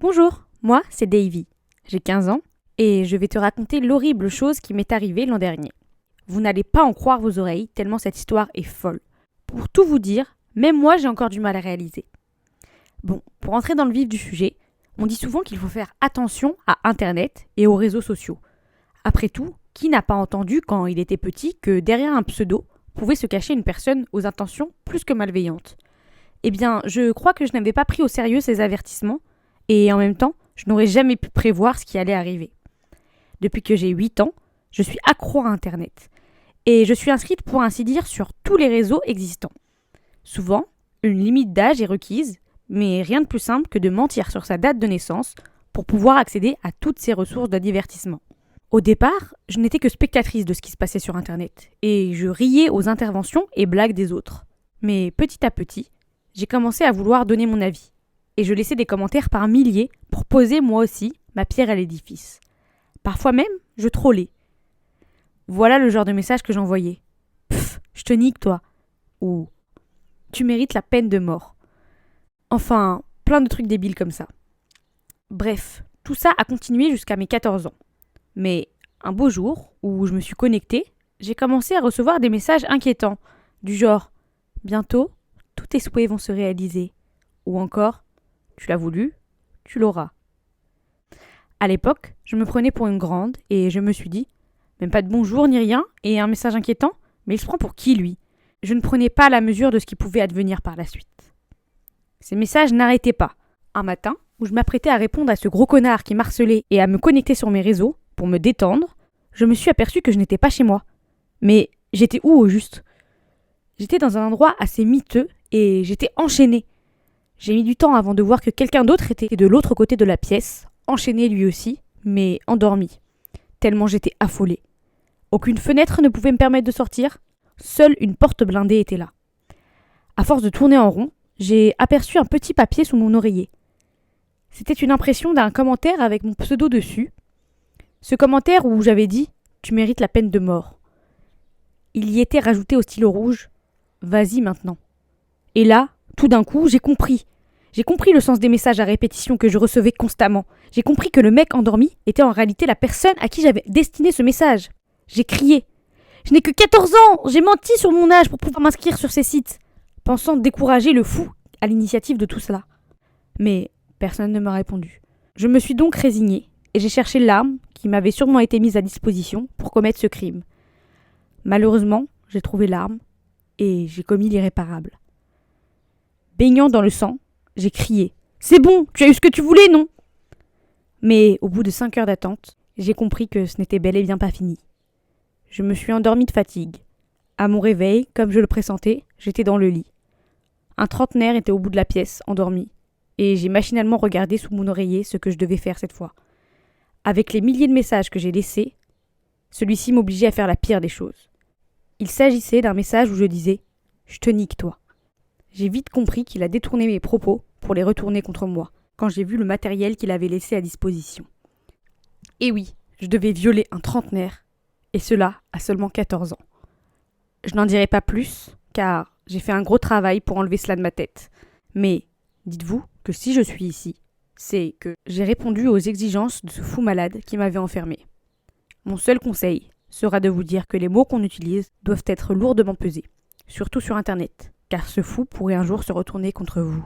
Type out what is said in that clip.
Bonjour, moi c'est Davy. J'ai 15 ans et je vais te raconter l'horrible chose qui m'est arrivée l'an dernier. Vous n'allez pas en croire vos oreilles tellement cette histoire est folle. Pour tout vous dire, même moi j'ai encore du mal à réaliser. Bon, pour entrer dans le vif du sujet, on dit souvent qu'il faut faire attention à Internet et aux réseaux sociaux. Après tout, qui n'a pas entendu quand il était petit que derrière un pseudo pouvait se cacher une personne aux intentions plus que malveillantes? Eh bien, je crois que je n'avais pas pris au sérieux ces avertissements et en même temps, je n'aurais jamais pu prévoir ce qui allait arriver. Depuis que j'ai 8 ans, je suis accro à Internet et je suis inscrite pour ainsi dire sur tous les réseaux existants. Souvent, une limite d'âge est requise, mais rien de plus simple que de mentir sur sa date de naissance pour pouvoir accéder à toutes ces ressources de divertissement. Au départ, je n'étais que spectatrice de ce qui se passait sur Internet et je riais aux interventions et blagues des autres. Mais petit à petit, j'ai commencé à vouloir donner mon avis et je laissais des commentaires par milliers pour poser moi aussi ma pierre à l'édifice. Parfois même, je trollais. Voilà le genre de message que j'envoyais. Pff, je te nique toi. Ou tu mérites la peine de mort. Enfin, plein de trucs débiles comme ça. Bref, tout ça a continué jusqu'à mes 14 ans. Mais un beau jour, où je me suis connectée, j'ai commencé à recevoir des messages inquiétants, du genre « Bientôt, tous tes souhaits vont se réaliser » ou encore « Tu l'as voulu, tu l'auras ». À l'époque, je me prenais pour une grande et je me suis dit « Même pas de bonjour ni rien et un message inquiétant, mais il se prend pour qui lui ?» Je ne prenais pas la mesure de ce qui pouvait advenir par la suite. Ces messages n'arrêtaient pas. Un matin, où je m'apprêtais à répondre à ce gros connard qui m'harcelait et à me connecter sur mes réseaux pour me détendre, je me suis aperçue que je n'étais pas chez moi. Mais j'étais où au juste? J'étais dans un endroit assez miteux et j'étais enchaînée. J'ai mis du temps avant de voir que quelqu'un d'autre était de l'autre côté de la pièce, enchaîné lui aussi, mais endormi. Tellement j'étais affolée. Aucune fenêtre ne pouvait me permettre de sortir, seule une porte blindée était là. À force de tourner en rond, j'ai aperçu un petit papier sous mon oreiller. C'était une impression d'un commentaire avec mon pseudo dessus. Ce commentaire où j'avais dit « Tu mérites la peine de mort ». Il y était rajouté au stylo rouge « Vas-y maintenant ». Et là, tout d'un coup, j'ai compris. J'ai compris le sens des messages à répétition que je recevais constamment. J'ai compris que le mec endormi était en réalité la personne à qui j'avais destiné ce message. J'ai crié. Je n'ai que 14 ans. J'ai menti sur mon âge pour pouvoir m'inscrire sur ces sites, pensant décourager le fou à l'initiative de tout cela. Mais personne ne m'a répondu. Je me suis donc résignée et j'ai cherché l'arme qui m'avait sûrement été mise à disposition pour commettre ce crime. Malheureusement, j'ai trouvé l'arme et j'ai commis l'irréparable. Baignant dans le sang, j'ai crié « C'est bon, tu as eu ce que tu voulais, non ?» Mais au bout de 5 heures d'attente, j'ai compris que ce n'était bel et bien pas fini. Je me suis endormie de fatigue. À mon réveil, comme je le pressentais, j'étais dans le lit. Un trentenaire était au bout de la pièce, endormi, et j'ai machinalement regardé sous mon oreiller ce que je devais faire cette fois. Avec les milliers de messages que j'ai laissés, celui-ci m'obligeait à faire la pire des choses. Il s'agissait d'un message où je disais « Je te nique, toi ». J'ai vite compris qu'il a détourné mes propos pour les retourner contre moi, quand j'ai vu le matériel qu'il avait laissé à disposition. Et oui, je devais violer un trentenaire, et cela à seulement 14 ans. Je n'en dirai pas plus, car j'ai fait un gros travail pour enlever cela de ma tête. Mais dites-vous que si je suis ici, c'est que j'ai répondu aux exigences de ce fou malade qui m'avait enfermé. Mon seul conseil sera de vous dire que les mots qu'on utilise doivent être lourdement pesés, surtout sur Internet, car ce fou pourrait un jour se retourner contre vous.